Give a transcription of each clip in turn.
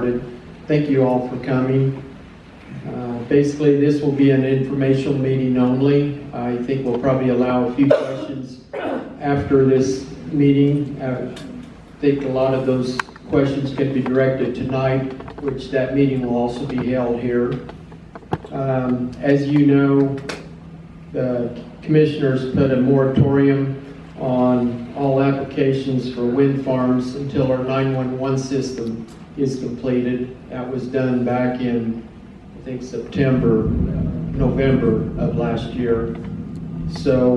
Thank you all for coming. Basically, this will be an informational meeting only. I think we'll probably allow a few questions after this meeting. I think a lot of those questions can be directed tonight, which that meeting will also be held here. As you know, the commissioners put a moratorium on all applications for wind farms until our 911 system is completed. That was done back in, I think, November of last year. So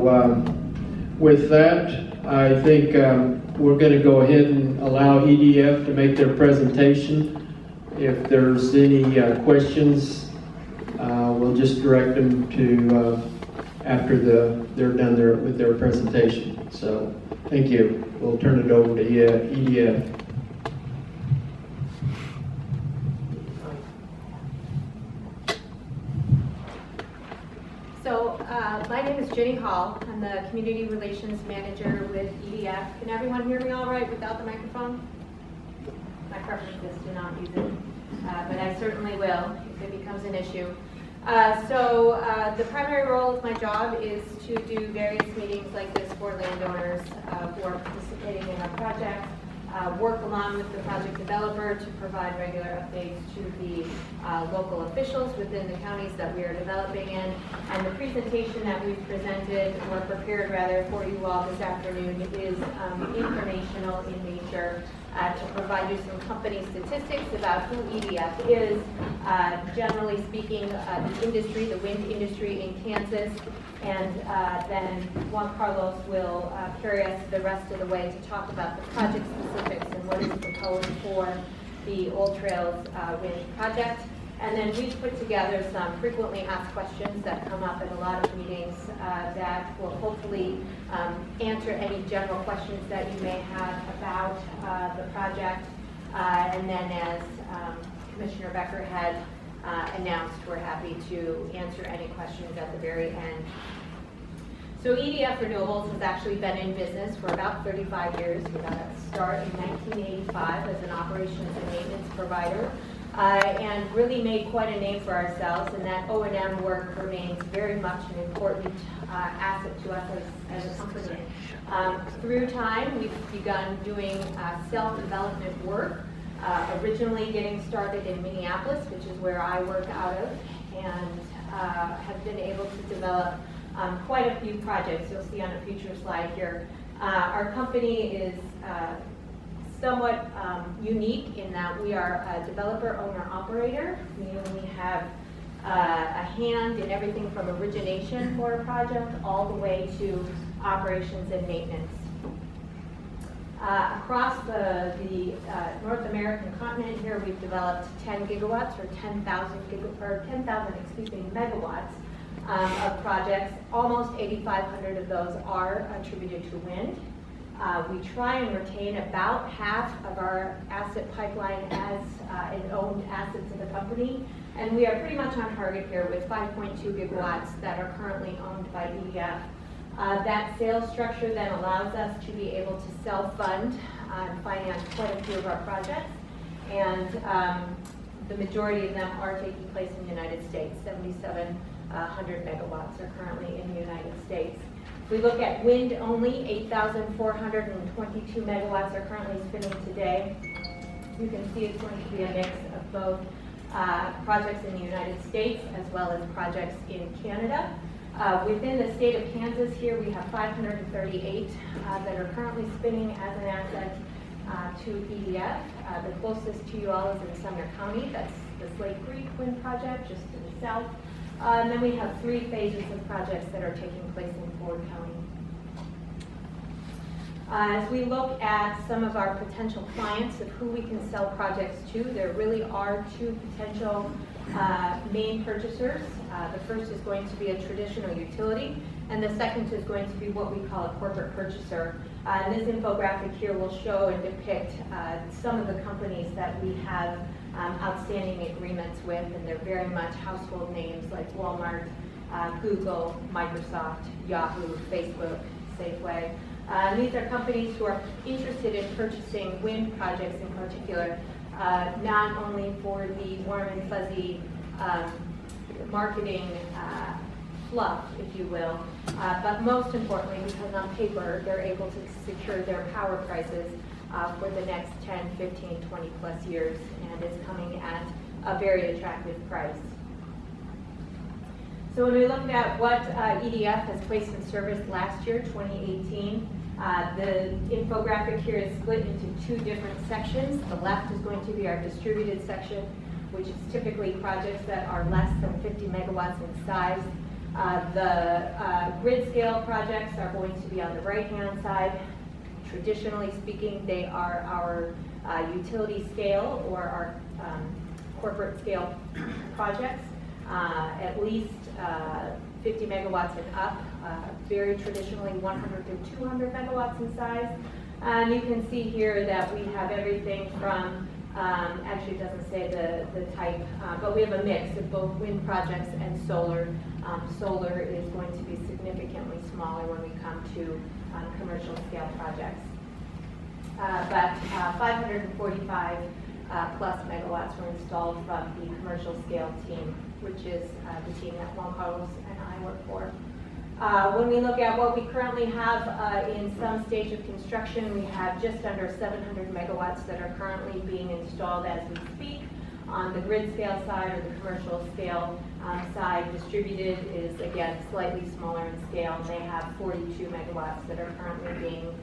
with that, I think we're going to go ahead and allow EDF to make their presentation. If there's any questions, we'll just direct them to after they're done with their presentation. So thank you. We'll turn it over to EDF. So my name is Jaun Carlos. I'm the Community Relations Manager with EDF. Can everyone hear me all right without the microphone? My preference is to not use it, but I certainly will if it becomes an issue. So the primary role of my job is to do various meetings like this for landowners who are participating in our project, work along with the project developer to provide regular updates to the local officials within the counties that we are developing in. And the presentation that we've presented, or prepared rather, for you all this afternoon is informational in nature to provide you some company statistics about who EDF is. Generally speaking, the industry, the wind industry in Kansas, and then Jaun Carlos will carry us the rest of the way to talk about the project specifics and what is proposed for the Old Trails Wind project. And then we've put together some frequently asked questions that come up in a lot of meetings that will hopefully answer any general questions that you may have about the project. And then as Commissioner Becker had announced, we're happy to answer any questions at the very end. So EDF Renewables has actually been in business for about 35 years. We got a start in 1985 as an operations and maintenance provider. And really made quite a name for ourselves, and that O&M work remains very much an important asset to us as a company. Through time, we've begun doing self-development work, originally getting started in Minneapolis, which is where I work out of, and have been able to develop quite a few projects. You'll see on a future slide here. Our company is somewhat unique in that we are a developer, owner, operator, meaning we have a hand in everything from origination for a project all the way to operations and maintenance. Across the North American continent here, we've developed 10 gigawatts or 10,000 megawatts of projects. Almost 8,500 of those are attributed to wind. We try and retain about half of our asset pipeline as an owned assets of the company, and we are pretty much on target here with 5.2 gigawatts that are currently owned by EDF. That sales structure then allows us to be able to self-fund and finance quite a few of our projects, and the majority of them are taking place in the United States. 7,700 megawatts are currently in the United States. If we look at wind only, 8,422 megawatts are currently spinning today. You can see it's going to be a mix of both projects in the United States as well as projects in Canada. Within the state of Kansas here, we have 538 that are currently spinning as an asset to EDF. The closest to you all is in Sumner County. That's the Slate Creek Wind Project, just to the south. And then we have 3 phases of projects that are taking place in Ford County. As we look at some of our potential clients of who we can sell projects to, there really are 2 potential main purchasers. The first is going to be a traditional utility, and the second is going to be what we call a corporate purchaser. And this infographic here will show and depict some of the companies that we have outstanding agreements with, and they're very much household names like Walmart, Google, Microsoft, Yahoo, Facebook, Safeway. These are companies who are interested in purchasing wind projects in particular not only for the warm and fuzzy marketing fluff, if you will, but most importantly, because on paper, they're able to secure their power prices for the next 10, 15, 20 plus years, and it's coming at a very attractive price. So when we look at what EDF has placed in service last year, 2018, the infographic here is split into two different sections. The left is going to be our distributed section, which is typically projects that are less than 50 megawatts in size. The grid scale projects are going to be on the right-hand side. Traditionally speaking, they are our utility scale or our corporate scale projects, at least 50 megawatts and up, very traditionally 100 to 200 megawatts in size. And you can see here that we have everything from, actually it doesn't say the type, but we have a mix of both wind projects and solar. Solar is going to be significantly smaller when we come to commercial scale projects. But 545 plus megawatts were installed from the commercial scale team, which is the team that Jaun Carlos and I work for. When we look at what we currently have in some stage of construction, we have just under 700 megawatts that are currently being installed as we speak. On the grid scale side or the commercial scale side, distributed is again slightly smaller in scale. They have 42 megawatts that are currently being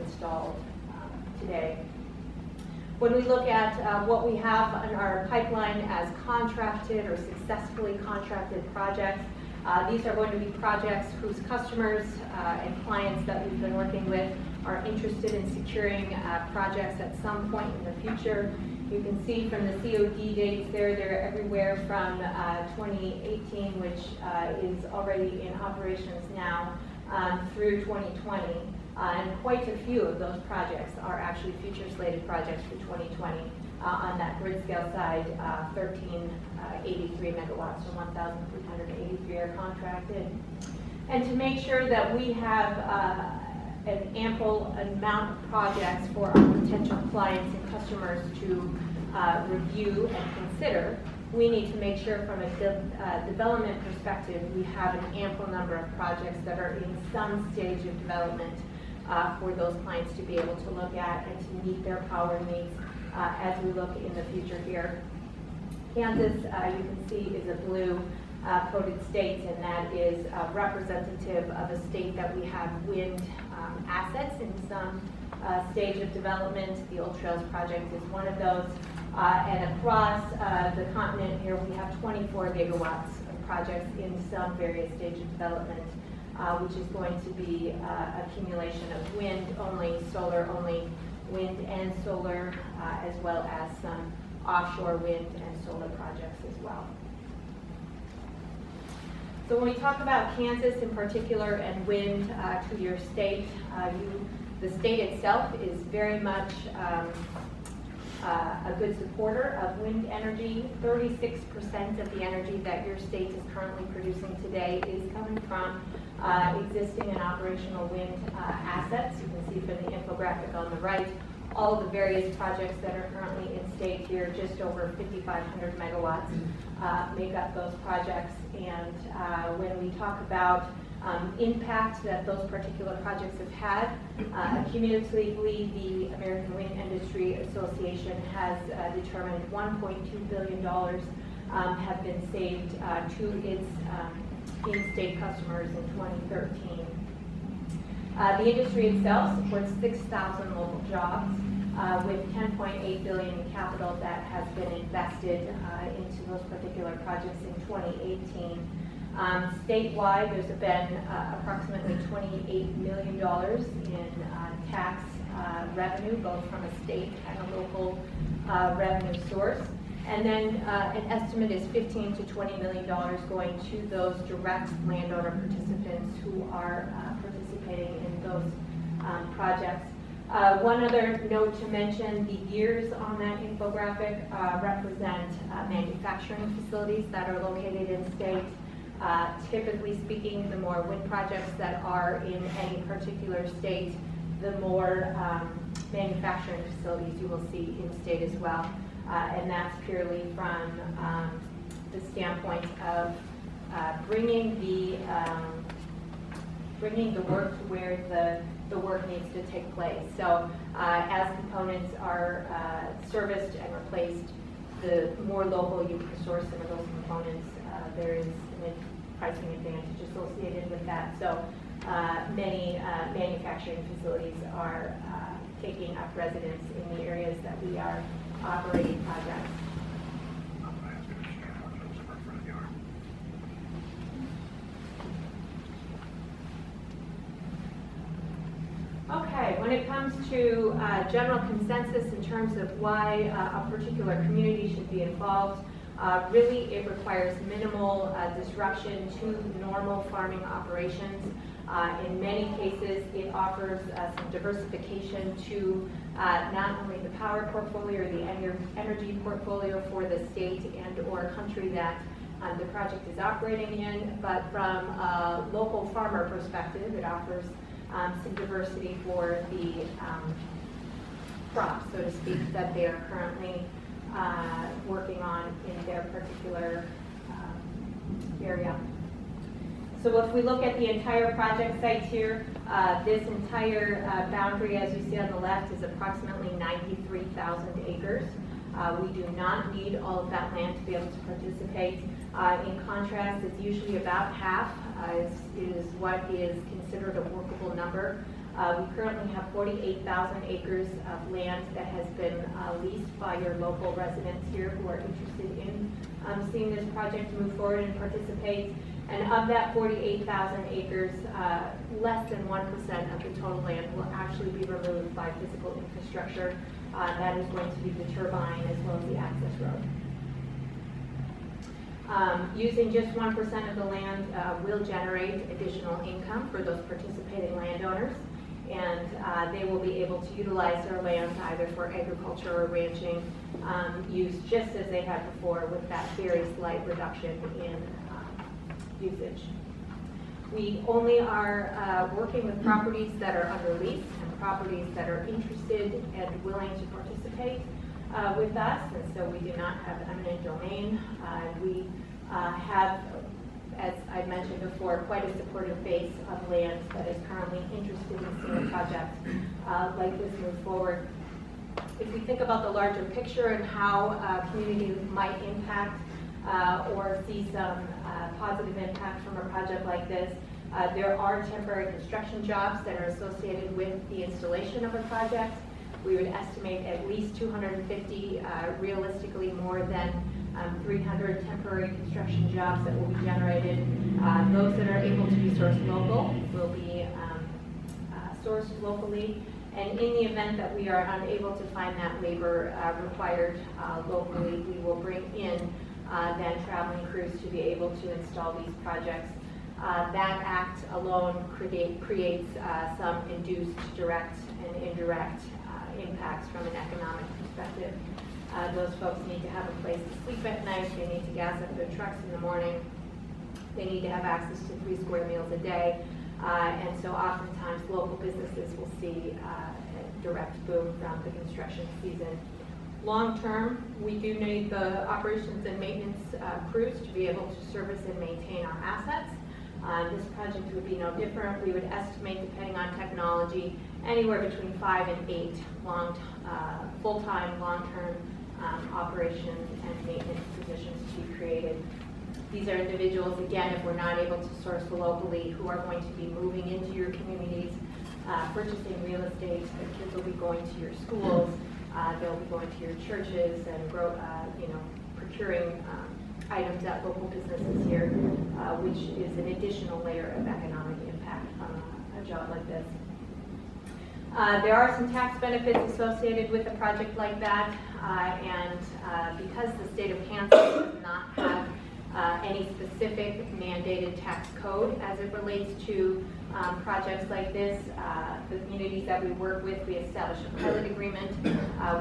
installed today. When we look at what we have in our pipeline as contracted or successfully contracted projects, these are going to be projects whose customers and clients that we've been working with are interested in securing projects at some point in the future. You can see from the COD dates there, they're everywhere from 2018, which is already in operations now, through 2020. And quite a few of those projects are actually future slated projects for 2020. On that grid scale side, 1383 megawatts, so 1,383 are contracted. And to make sure that we have an ample amount of projects for our potential clients and customers to review and consider, we need to make sure from a development perspective, we have an ample number of projects that are in some stage of development for those clients to be able to look at and to meet their power needs as we look in the future here. Kansas, you can see, is a blue coded state, and that is representative of a state that we have wind assets in some stage of development. The Old Trails project is one of those. And across the continent here, we have 24 gigawatts of projects in some various stage of development, which is going to be accumulation of wind only, solar only, wind and solar, as well as some offshore wind and solar projects as well. So when we talk about Kansas in particular and wind to your state, the state itself is very much a good supporter of wind energy. 36% of the energy that your state is currently producing today is coming from existing and operational wind assets. You can see from the infographic on the right, all of the various projects that are currently in state here, just over 5,500 megawatts make up those projects. And when we talk about impact that those particular projects have had, cumulatively the American Wind Industry Association has determined $1.2 billion have been saved to its in-state customers in 2013. The industry itself supports 6,000 local jobs with $10.8 billion in capital that has been invested into those particular projects in 2018. Statewide, there's been approximately $28 million in tax revenue, both from a state and a local revenue source. And then an estimate is $15 to $20 million going to those direct landowner participants who are participating in those projects. One other note to mention, the years on that infographic represent manufacturing facilities that are located in state. Typically speaking, the more wind projects that are in any particular state, the more manufacturing facilities you will see in state as well. And that's purely from the standpoint of bringing the work to where the work needs to take place. So as components are serviced and replaced, the more local you can source some of those components, there is a pricing advantage associated with that. So many manufacturing facilities are taking up residence in the areas that we are operating projects. Okay, when it comes to general consensus in terms of why a particular community should be involved, really it requires minimal disruption to normal farming operations. In many cases, it offers some diversification to not only the power portfolio or the energy portfolio for the state and or country that the project is operating in, but from a local farmer perspective, it offers some diversity for the crops, so to speak, that they are currently working on in their particular area. So if we look at the entire project site here, this entire boundary, as you see on the left, is approximately 93,000 acres. We do not need all of that land to be able to participate. In contrast, it's usually about half is what is considered a workable number. We currently have 48,000 acres of land that has been leased by your local residents here who are interested in seeing this project move forward and participate. And of that 48,000 acres, less than 1% of the total land will actually be removed by physical infrastructure. That is going to be the turbine as well as the access road. Using just 1% of the land will generate additional income for those participating landowners, and they will be able to utilize their land either for agriculture or ranching use just as they had before, with that very slight reduction in usage. We only are working with properties that are under lease and properties that are interested and willing to participate with us, and so we do not have eminent domain. We have, as I mentioned before, quite a supportive base of land that is currently interested in seeing a project like this move forward. If we think about the larger picture and how communities might impact or see some positive impact from a project like this, there are temporary construction jobs that are associated with the installation of a project. We would estimate at least 250, realistically more than 300 temporary construction jobs that will be generated. Those that are able to be sourced local will be sourced locally. And in the event that we are unable to find that labor required locally, we will bring in then traveling crews to be able to install these projects. That act alone creates some induced direct and indirect impacts from an economic perspective. Those folks need to have a place to sleep at night. They need to gas up their trucks in the morning. They need to have access to 3 square meals a day. And so oftentimes local businesses will see a direct boom from the construction season. Long term, we do need the operations and maintenance crews to be able to service and maintain our assets. This project would be no different. We would estimate, depending on technology, anywhere between 5 and 8 full-time, long-term operation and maintenance positions to be created. These are individuals, again, if we're not able to source locally, who are going to be moving into your communities, purchasing real estate. Their kids will be going to your schools. They'll be going to your churches and procuring items at local businesses here, which is an additional layer of economic impact from a job like this. There are some tax benefits associated with a project like that, and because the state of Kansas does not have any specific mandated tax code as it relates to projects like this, the communities that we work with, we establish a pilot agreement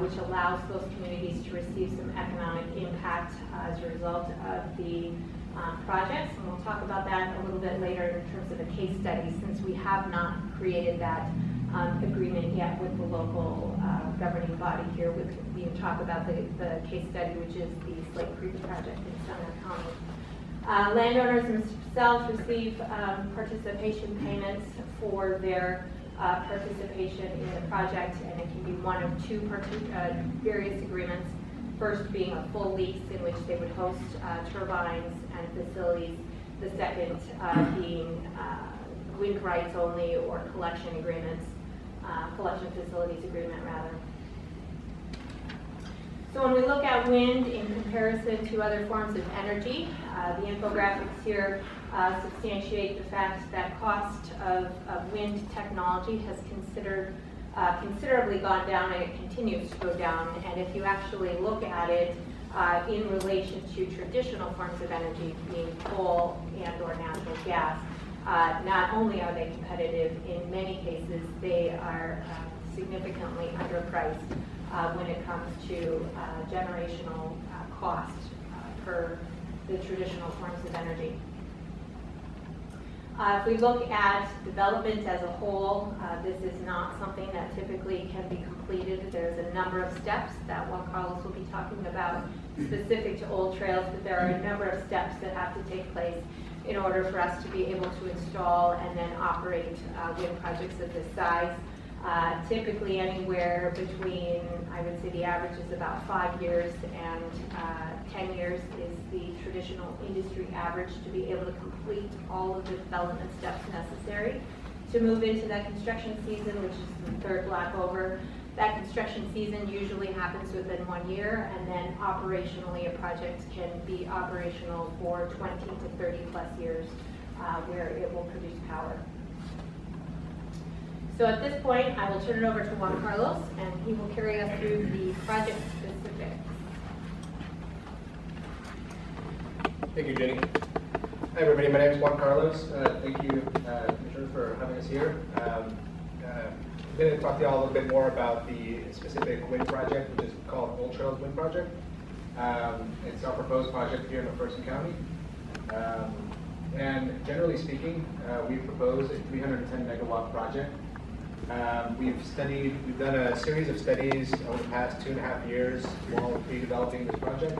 which allows those communities to receive some economic impact as a result of the projects, and we'll talk about that a little bit later in terms of a case study, since we have not created that agreement yet with the local governing body here with being talk about the case study, which is the Slate Creek project in Sumner County. Landowners themselves receive participation payments for their participation in the project, and it can be one of two various agreements. First being a full lease in which they would host turbines and facilities. The second being wind rights only or collection agreements, collection facilities agreement rather. So when we look at wind in comparison to other forms of energy, the infographics here substantiate the fact that cost of wind technology has considerably gone down, and it continues to go down. And if you actually look at it in relation to traditional forms of energy, being coal and or natural gas, not only are they competitive, in many cases they are significantly underpriced when it comes to generational cost per the traditional forms of energy. If we look at development as a whole, this is not something that typically can be completed. There's a number of steps that Jaun Carlos will be talking about specific to old trails, but there are a number of steps that have to take place in order for us to be able to install and then operate wind projects of this size. Typically anywhere between, I would say the average is about 5 years and 10 years is the traditional industry average to be able to complete all of the development steps necessary to move into that construction season, which is the third block over. That construction season usually happens within 1 year, and then operationally a project can be operational for 20 to 30 plus years where it will produce power. So at this point, I will turn it over to Jaun Carlos, and he will carry us through the project specifics. Thank you, Jenny. Hi, everybody. My name is Jaun Carlos. Thank you, Commissioner, for having us here. I'm going to talk to you all a little bit more about the specific wind project, which is called Old Trails Wind Project. It's our proposed project here in McPherson County. And generally speaking, we propose a 310 megawatt project. We've done a series of studies over the past 2.5 years while pre-developing this project.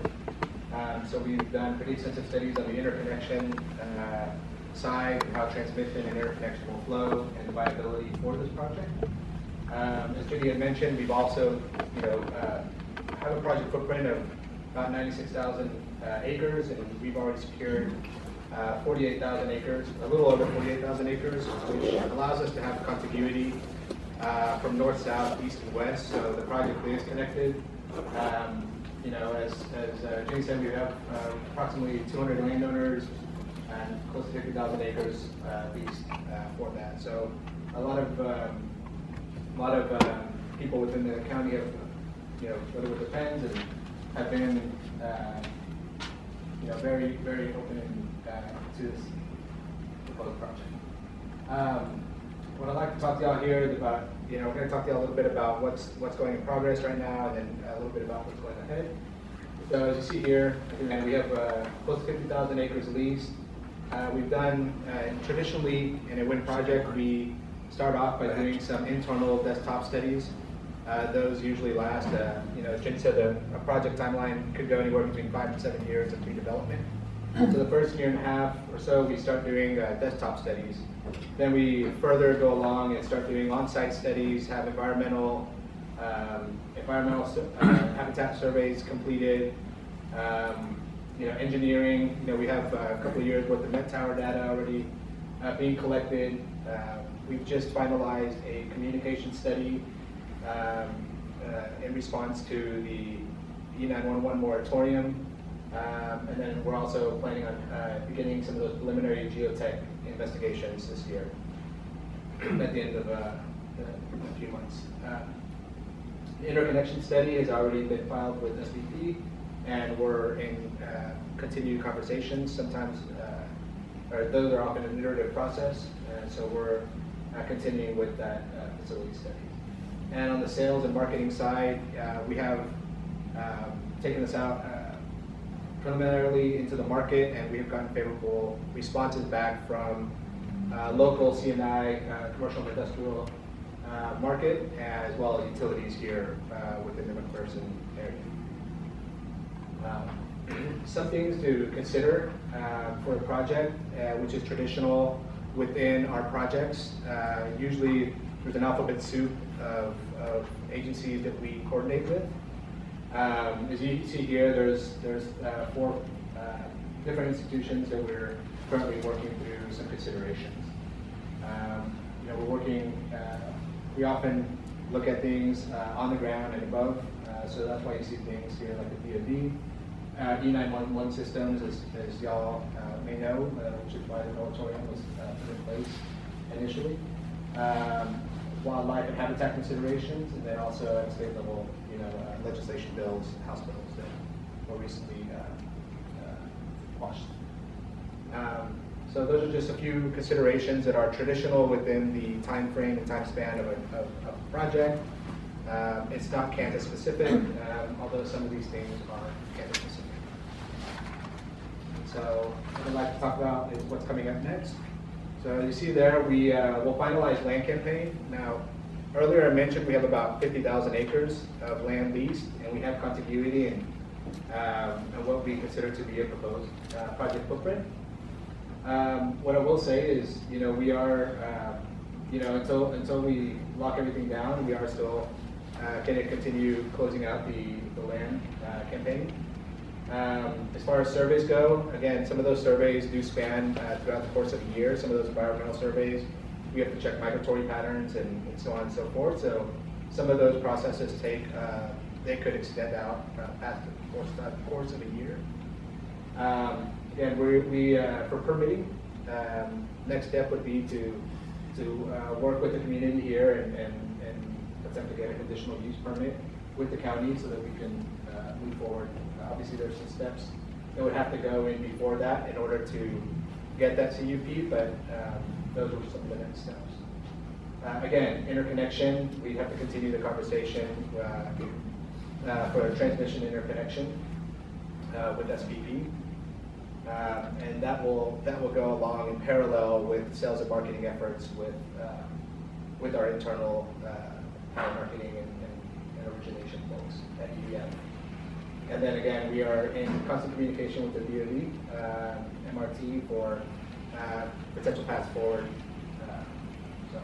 So we've done pretty extensive studies on the interconnection side, how transmission and interconnection will flow, and the viability for this project. As Judy had mentioned, we've also, have a project footprint of about 96,000 acres, and we've already secured 48,000 acres, a little over 48,000 acres, which allows us to have contiguity from north, south, east, and west. So the project is connected. As Jenny said, we have approximately 200 landowners and close to 50,000 acres leased for that. So a lot of people within the county have, whether with the Pens, and have been, very, very open to this proposed project. What I'd like to talk to y'all here is about, we're going to talk to y'all a little bit about what's going in progress right now, and then a little bit about what's going ahead. So as you see here, we have close to 50,000 acres leased. We've done, traditionally in a wind project, we start off by doing some internal desktop studies. Those usually last, as Jenny said, a project timeline could go anywhere between 5 to 7 years of pre-development. So the first 1.5 years or so, we start doing desktop studies. Then we further go along and start doing on-site studies, have environmental habitat surveys completed, engineering. We have a couple of years worth of Met Tower data already being collected. We've just finalized a communication study in response to the E911 moratorium. And then we're also planning on beginning some of those preliminary geotech investigations this year at the end of a few months. The interconnection study has already been filed with SPP, and we're in continued conversations. Sometimes, or those are often an iterative process, and so we're continuing with that facility study. And on the sales and marketing side, we have taken this out preliminarily into the market, and we have gotten favorable responses back from local C&I, commercial and industrial market, as well as utilities here within the McPherson area. Some things to consider for a project, which is traditional within our projects. Usually there's an alphabet soup of agencies that we coordinate with. As you can see here, there's 4 different institutions that we're currently working through some considerations. We're working, we often look at things on the ground and above, so that's why you see things here like the DoD. E911 systems, as y'all may know, which is why the moratorium was put in place initially. Wildlife and habitat considerations, and then also at state level, legislation bills, House bills that were recently quashed. So those are just a few considerations that are traditional within the time frame and time span of a project. It's not Kansas specific, although some of these things are Kansas specific. So what I'd like to talk about is what's coming up next. So you see there, we will finalize land campaign. Now, earlier I mentioned we have about 50,000 acres of land leased, and we have contiguity and what we consider to be a proposed project footprint. What I will say is, we are, until we lock everything down, we are still going to continue closing out the land campaign. As far as surveys go, again, some of those surveys do span throughout the course of a year. Some of those environmental surveys, we have to check migratory patterns and so on and so forth. So some of those processes take, they could extend out past the course of a year. Again, we for permitting, next step would be to work with the community here and attempt to get a conditional use permit with the county so that we can move forward. Obviously, there's some steps that would have to go in before that in order to get that CUP, but those are some of the next steps. Again, interconnection, we have to continue the conversation for a transmission interconnection with SPP. And that will go along in parallel with sales and marketing efforts with our internal marketing and origination folks at EDF. And then again, we are in constant communication with the DoD, MRT for potential paths forward. So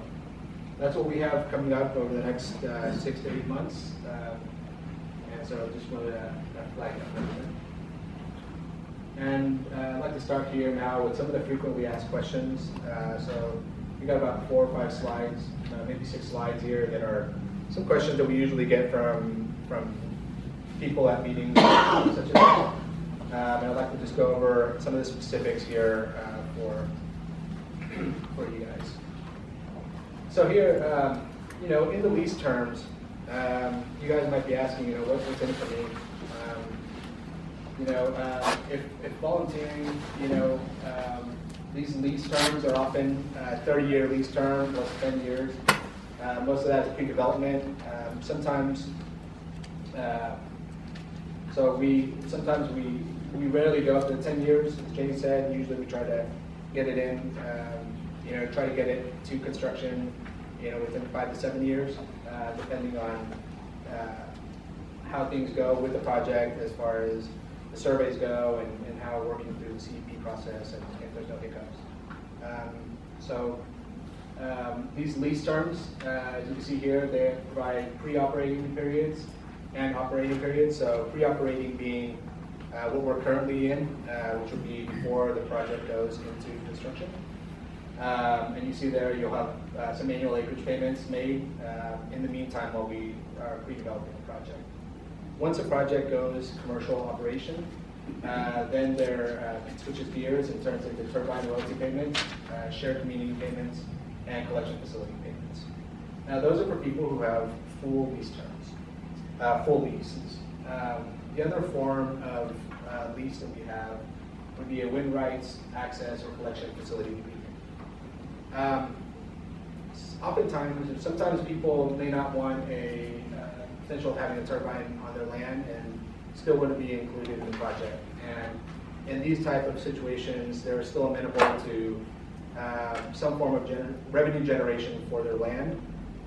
that's what we have coming up over the next 6 to 8 months. And so I just wanted to flag that. And I'd like to start here now with some of the frequently asked questions. So we got about 4 or 5 slides, maybe 6 slides here that are some questions that we usually get from people at meetings such as this. And I'd like to just go over some of the specifics here for you guys. So here, in the lease terms, you guys might be asking, what's in it for me? If volunteering, these lease terms are often 30-year lease term plus 10 years. Most of that is pre-development. Sometimes we rarely go up to 10 years. As Jenny said, usually we try to get it in, try to get it to construction, within 5 to 7 years, depending on how things go with the project as far as the surveys go and how we're working through the CEP process and if there's no hiccups. These lease terms, as you can see here, they provide pre-operating periods and operating periods. So pre-operating being what we're currently in, which would be before the project goes into construction. And you see there you'll have some annual acreage payments made in the meantime while we are pre-developing the project. Once a project goes commercial operation, then it switches gears and turns into turbine royalty payments, shared community payments, and collection facility payments. Now those are for people who have full lease terms, full leases. The other form of lease that we have would be a wind rights, access, or collection facility agreement. Sometimes people may not want a potential of having a turbine on their land and still wouldn't be included in the project. And in these type of situations, they're still amenable to some form of revenue generation for their land.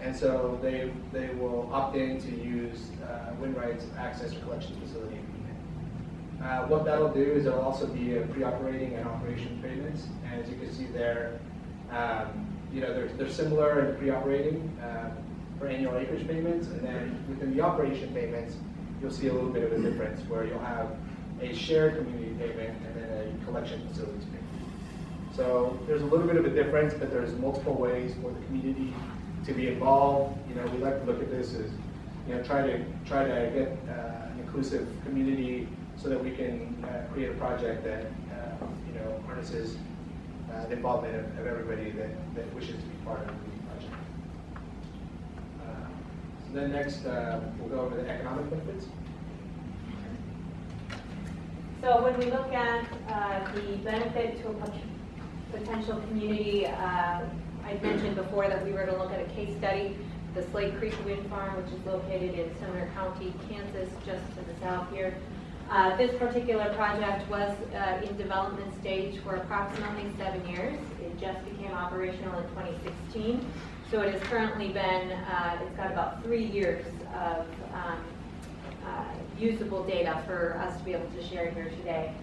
And so they will opt in to use wind rights access or collection facility agreement. What that'll do is there'll also be a pre-operating and operation payments. And as you can see there, they're similar in the pre-operating for annual acreage payments. And then within the operation payments, you'll see a little bit of a difference where you'll have a shared community payment and then a collection facilities payment. So there's a little bit of a difference, but there's multiple ways for the community to be involved. We like to look at this as, try to get an inclusive community so that we can create a project that, harnesses the involvement of everybody that wishes to be part of the project. So then next, we'll go over the economic benefits. So when we look at the benefit to a potential community, I mentioned before that we were to look at a case study, the Slate Creek Wind Farm, which is located in Sumner County, Kansas, just to the south here. This particular project was in development stage for approximately 7 years. It just became operational in 2016. So it has currently been, it's got about 3 years of usable data for us to be able to share here today.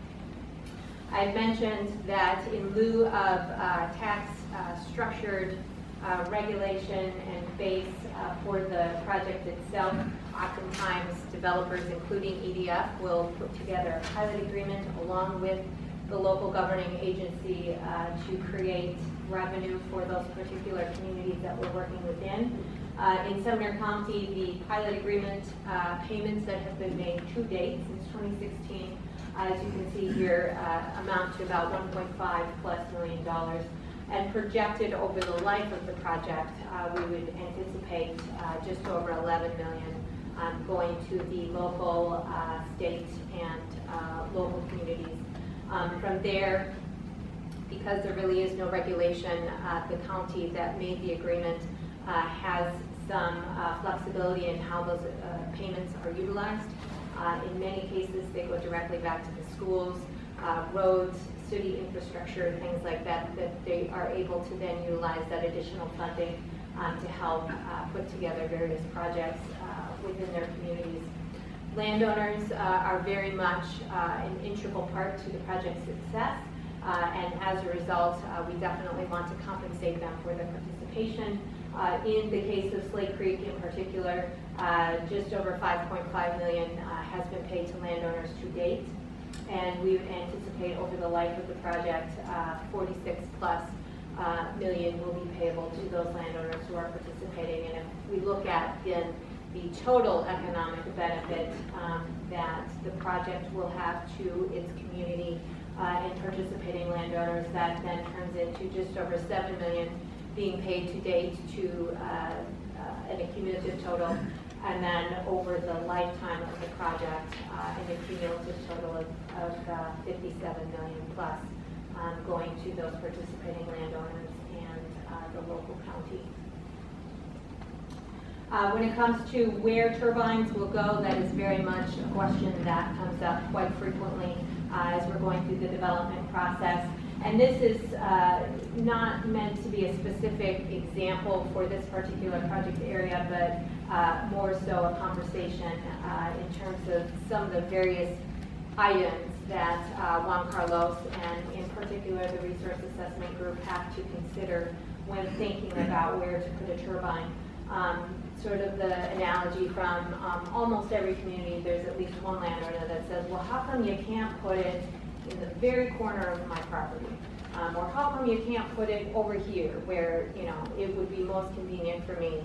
I mentioned that in lieu of tax structured regulation and base for the project itself, oftentimes developers, including EDF, will put together a pilot agreement along with the local governing agency to create revenue for those particular communities that we're working within. In Sumner County, the pilot agreement payments that have been made to date since 2016, as you can see here, amount to about $1.5+ million. And projected over the life of the project, we would anticipate just over $11 million going to the local, state, and local communities. From there, because there really is no regulation, the county that made the agreement has some flexibility in how those payments are utilized. In many cases, they go directly back to the schools, roads, city infrastructure, things like that, that they are able to then utilize that additional funding to help put together various projects within their communities. Landowners are very much an integral part to the project's success, and as a result, we definitely want to compensate them for their participation. In the case of Slate Creek in particular, just over $5.5 million has been paid to landowners to date, and we would anticipate over the life of the project, 46+ million will be payable to those landowners who are participating. And if we look at the total economic benefit that the project will have to its community and participating landowners, that then turns into just over $7 million being paid to date to an accumulative total, and then over the lifetime of the project, an accumulative total of 57 million plus going to those participating landowners and the local county. When it comes to where turbines will go, that is very much a question that comes up quite frequently as we're going through the development process. And this is not meant to be a specific example for this particular project area, but more so a conversation in terms of some of the various items that Jaun Carlos and in particular the Resource Assessment Group have to consider when thinking about where to put a turbine. Sort of the analogy from almost every community, there's at least one landowner that says, well, how come you can't put it in the very corner of my property? Or how come you can't put it over here where, it would be most convenient for me?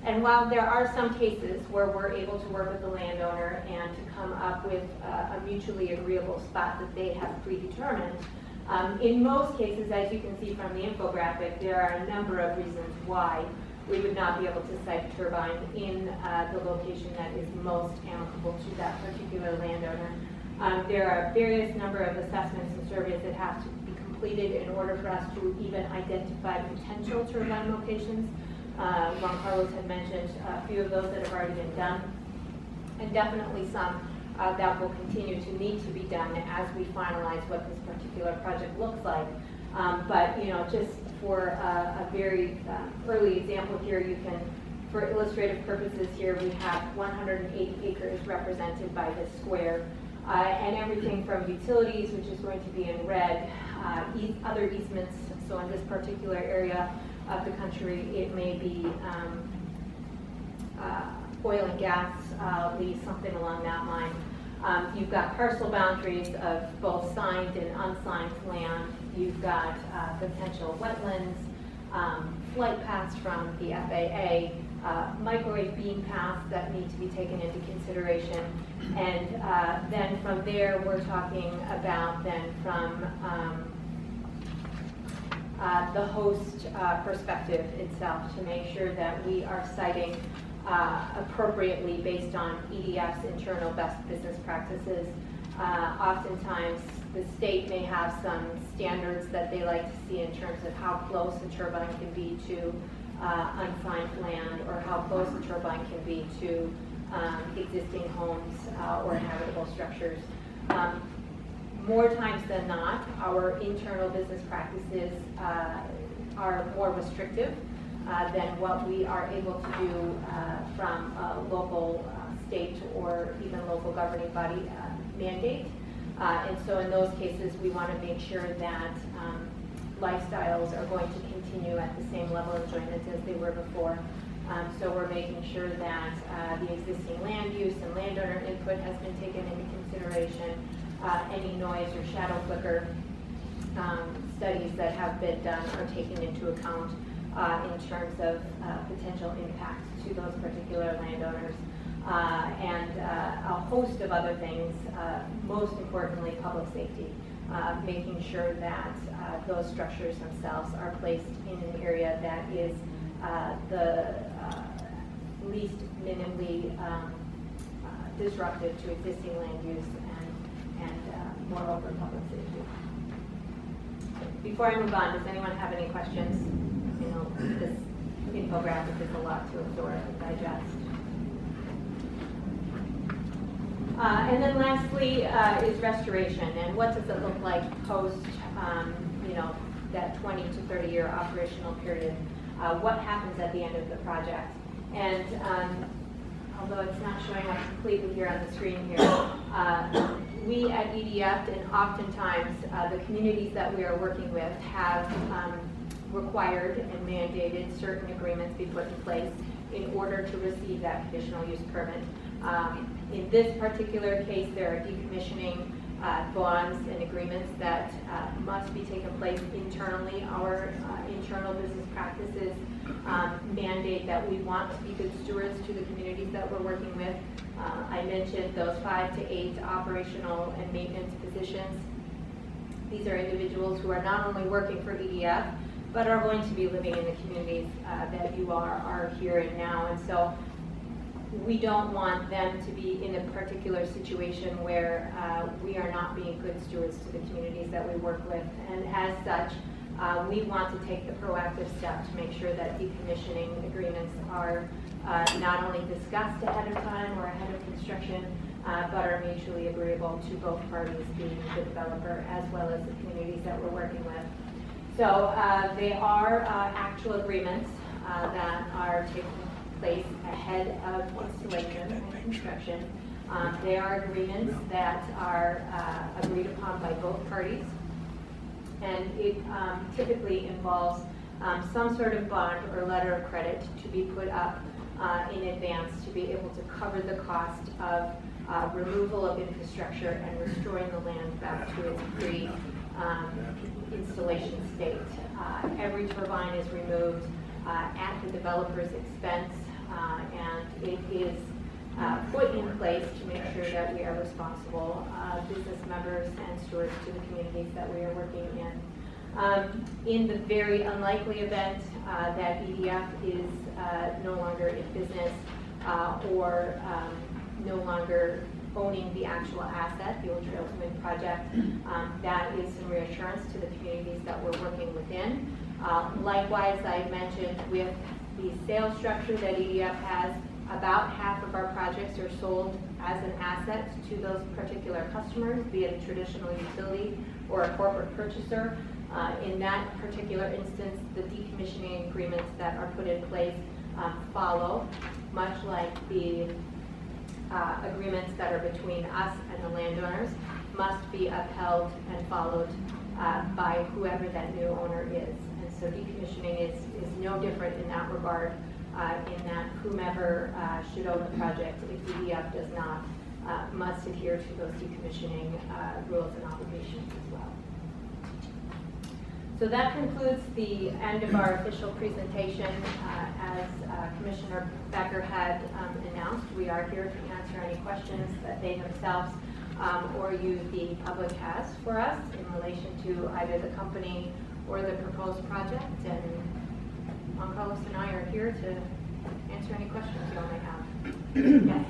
And while there are some cases where we're able to work with the landowner and to come up with a mutually agreeable spot that they have predetermined, in most cases, as you can see from the infographic, there are a number of reasons why we would not be able to site a turbine in the location that is most amicable to that particular landowner. There are various number of assessments and surveys that have to be completed in order for us to even identify potential turbine locations. Jaun Carlos had mentioned a few of those that have already been done, and definitely some that will continue to need to be done as we finalize what this particular project looks like. But, just for a very early example here, you can, for illustrative purposes here, we have 108 acres represented by this square. And everything from utilities, which is going to be in red, other easements. So in this particular area of the country, it may be oil and gas lease, something along that line. You've got parcel boundaries of both signed and unsigned land. You've got potential wetlands, flight paths from the FAA, microwave beam paths that need to be taken into consideration. And then from there, we're talking about then from the host perspective itself to make sure that we are citing appropriately based on EDF's internal best business practices. Oftentimes, the state may have some standards that they like to see in terms of how close a turbine can be to unsigned land, or how close a turbine can be to existing homes or habitable structures. More times than not, our internal business practices are more restrictive than what we are able to do from a local, state, or even local governing body mandate. And so in those cases, we want to make sure that lifestyles are going to continue at the same level of enjoyment as they were before. So we're making sure that the existing land use and landowner input has been taken into consideration. Any noise or shadow flicker studies that have been done are taken into account in terms of potential impact to those particular landowners. And a host of other things, most importantly, public safety, making sure that those structures themselves are placed in an area that is the least minimally disruptive to existing land use and moreover public safety. Before I move on, does anyone have any questions? This infographic is a lot to absorb and digest. And then lastly is restoration, and what does it look like post, that 20 to 30 year operational period? What happens at the end of the project? And although it's not showing up completely here on the screen here, we at EDF and oftentimes the communities that we are working with have required and mandated certain agreements be put in place in order to receive that conditional use permit. In this particular case, there are decommissioning bonds and agreements that must be taken place internally. Our internal business practices mandate that we want to be good stewards to the communities that we're working with. I mentioned those 5 to 8 operational and maintenance positions. These are individuals who are not only working for EDF, but are going to be living in the communities that you are here and now. And so we don't want them to be in a particular situation where we are not being good stewards to the communities that we work with. And as such, we want to take the proactive step to make sure that decommissioning agreements are not only discussed ahead of time or ahead of construction, but are mutually agreeable to both parties, being the developer as well as the communities that we're working with. So they are actual agreements that are taking place ahead of installation and construction. They are agreements that are agreed upon by both parties, and it typically involves some sort of bond or letter of credit to be put up in advance to be able to cover the cost of removal of infrastructure and restoring the land back to its pre-installation state. Every turbine is removed at the developer's expense, and it is put in place to make sure that we are responsible business members and stewards to the communities that we are working in. In the very unlikely event that EDF is no longer in business or no longer owning the actual asset, the Old Trail to Wind project, that is some reassurance to the communities that we're working within. Likewise, I mentioned with the sales structure that EDF has, about half of our projects are sold as an asset to those particular customers, be it a traditional utility or a corporate purchaser. In that particular instance, the decommissioning agreements that are put in place follow, much like the agreements that are between us and the landowners, must be upheld and followed by whoever that new owner is. And so decommissioning is no different in that regard, in that whomever should own the project, if EDF does not, must adhere to those decommissioning rules and obligations as well. So that concludes the end of our official presentation. As Commissioner Becker had announced, we are here to answer any questions that they themselves or you, the public, has for us in relation to either the company or the proposed project. And Jaun Carlos and I are here to answer any questions you all may have. Yes?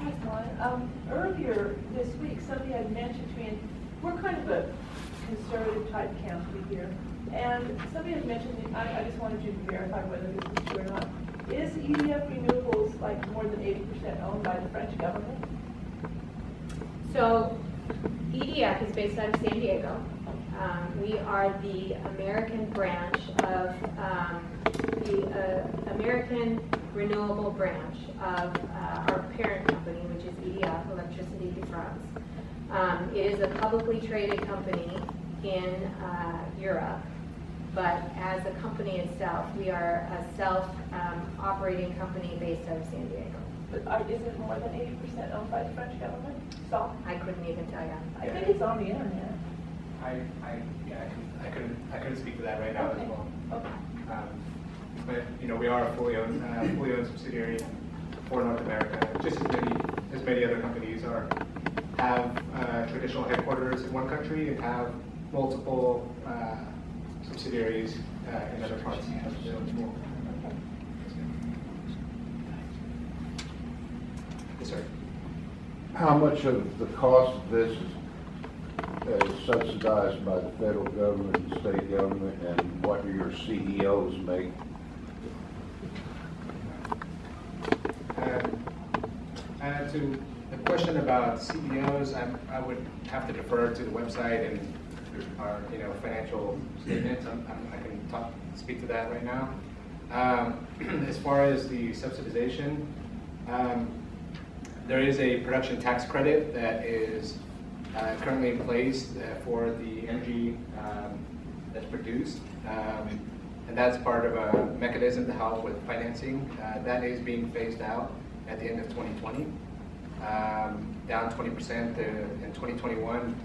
Earlier this week, somebody had mentioned to me, we're kind of a conservative type county here, and somebody had mentioned, I just wanted you to verify whether this is true or not. Is EDF Renewables like more than 80% owned by the French government? So EDF is based out of San Diego. We are the American branch of the American renewable branch of our parent company, which is EDF, Electricity de France. It is a publicly traded company in Europe, but as a company itself, we are a self-operating company based out of San Diego. But is it more than 80% owned by the French government? So, I couldn't even tell you. I think it's on the internet. I couldn't speak to that right now Okay. as well. Okay. But we are a fully owned subsidiary for North America, just as many other companies have traditional headquarters in one country and have multiple subsidiaries in other parts of the world. Yes, sir. How much of the cost of this is subsidized by the federal government and state government, and what do your CEOs make? To the question about CEOs, I would have to defer to the website and our financial statements. I can speak to that right now. As far as the subsidization, there is a production tax credit that is currently in place for the energy that's produced. And that's part of a mechanism to help with financing. That is being phased out at the end of 2020, down 20% in 2021.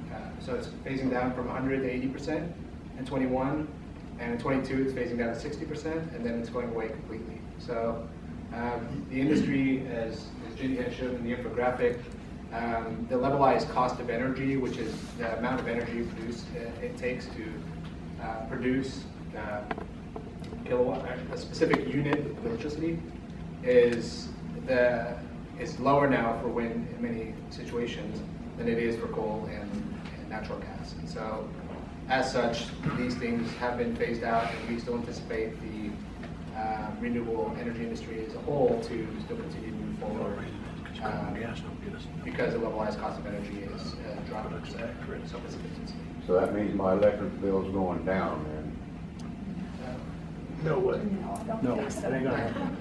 So it's phasing down from 100 to 80% in 21, and in 22 it's phasing down to 60%, and then it's going away completely. So the industry, as Judy had shown in the infographic, the levelized cost of energy, which is the amount of energy produced it takes to produce kilowatt, a specific unit of electricity, is lower now for wind in many situations than it is for coal and natural gas. And so, as such, these things have been phased out, and we still anticipate the renewable energy industry as a whole to still continue to move forward because the levelized cost of energy is dropping so precipitously. So that means my electric bill's going down, then? No way. No, that ain't gonna happen.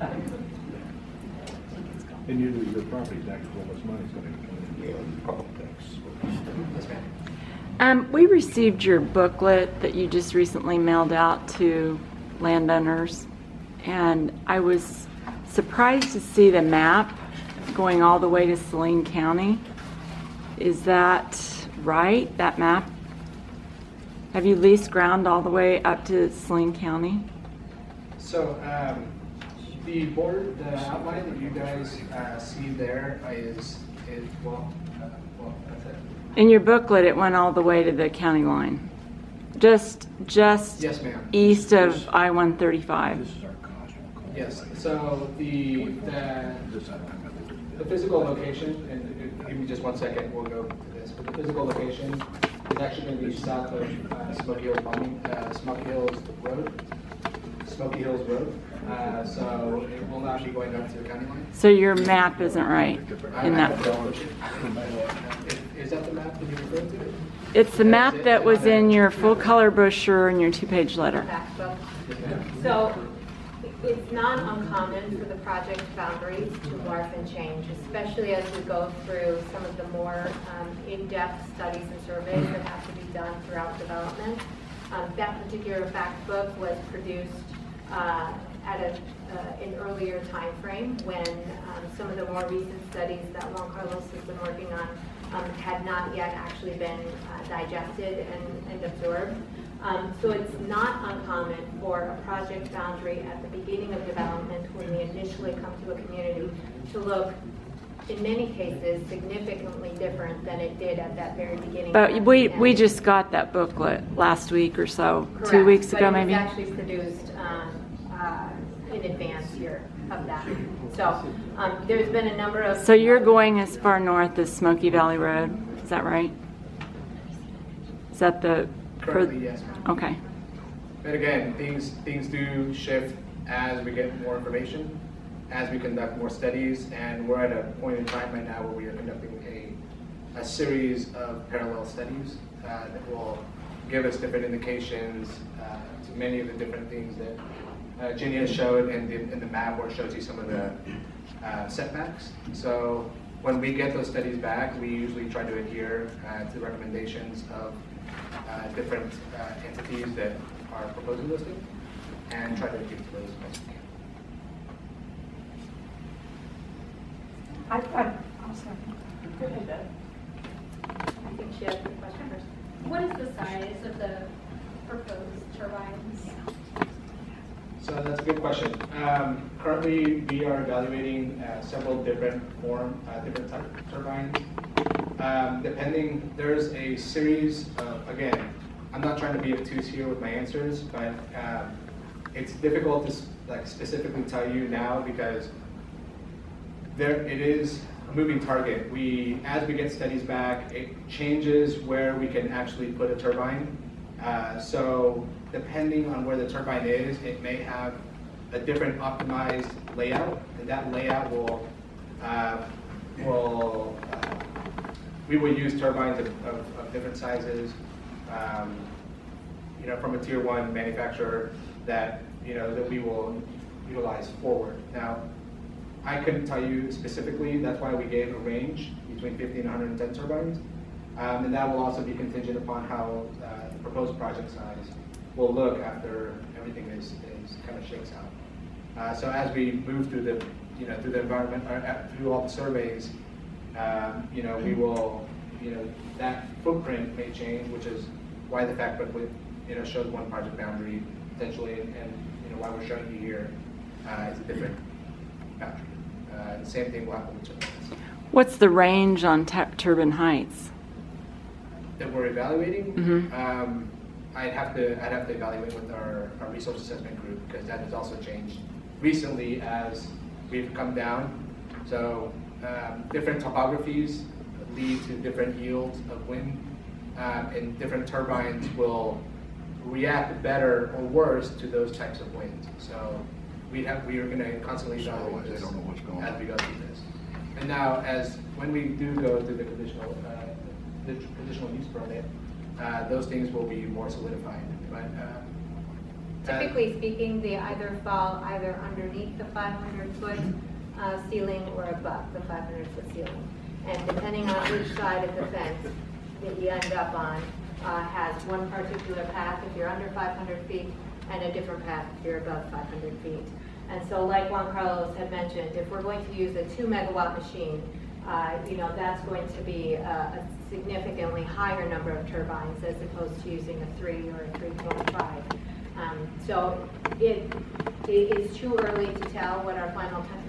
And your property tax, how much money's gonna come in? Yeah, property tax. Yes, ma'am. We received your booklet that you just recently mailed out to landowners, and I was surprised to see the map going all the way to Saline County. Is that right, that map? Have you leased ground all the way up to Saline County? So the board, the outline that you guys see there is well, that's it. In your booklet, it went all the way to the county line. Just Yes, ma'am. east of I-135. This is our cost. Yes. So the physical location, and give me just 1 second, we'll go to this. But the physical location is actually going to be south of Smoky Hills Road. Smoky Hills Road. So it will not be going up to the county line. So your map isn't right in that. Is that the map that you referred to? It's the map that was in your full color brochure and your 2-page letter. Fact book. So it's not uncommon for the project boundaries to morph and change, especially as we go through some of the more in-depth studies and surveys that have to be done throughout development. That particular fact book was produced at an earlier time frame when some of the more recent studies that Jaun Carlos has been working on had not yet actually been digested and absorbed. So it's not uncommon for a project boundary at the beginning of development when we initially come to a community to look, in many cases, significantly different than it did at that very beginning. But we just got that booklet last week or so, Correct, 2 weeks ago but maybe. it was actually produced in advance here of that. So there's been a number of... So you're going as far north as Smoky Valley Road, is that right? Is that the... Currently, yes. Okay. But again, things do shift as we get more information, as we conduct more studies, and we're at a point in time right now where we are conducting a series of parallel studies that will give us different indications to many of the different things that Ginny has showed in the map where it shows you some of the setbacks. So when we get those studies back, we usually try to adhere to the recommendations of different entities that are proposing listing and try to adhere to those as best we can. I'm sorry. Go ahead, Deb. I think she has a question first. What is the size of the proposed turbines? So that's a good question. Currently, we are evaluating several different type turbines. There's a series of, again, I'm not trying to be obtuse here with my answers, but it's difficult to specifically tell you now because it is a moving target. As we get studies back, it changes where we can actually put a turbine. So depending on where the turbine is, it may have a different optimized layout, and that layout we will use turbines of different sizes, from a tier 1 manufacturer that we will utilize forward. Now, I couldn't tell you specifically, that's why we gave a range between 50 and 110 turbines. And that will also be contingent upon how the proposed project size will look after everything is kind of shakes out. So as we move through the environment, through all the surveys, we will, that footprint may change, which is why the fact book shows one project boundary potentially, and why we're showing you here is a different boundary. The same thing will happen with turbines. What's the range on turbine heights? That we're evaluating. Mm-hmm. I'd have to evaluate with our resource assessment group because that has also changed recently as we've come down. So different topographies lead to different yields of wind, and different turbines will react better or worse to those types of winds. So we are going to constantly evaluate this as we go through this. And now, when we do go through the conditional use permit, those things will be more solidified. But Typically speaking, they either fall underneath the 500-foot ceiling or above the 500-foot ceiling. And depending on which side of the fence that you end up on, has one particular path if you're under 500 feet and a different path if you're above 500 feet. And so like Jaun Carlos had mentioned, if we're going to use a 2-megawatt machine, that's going to be a significantly higher number of turbines as opposed to using a 3 or a 3.5. So it is too early to tell what our final technology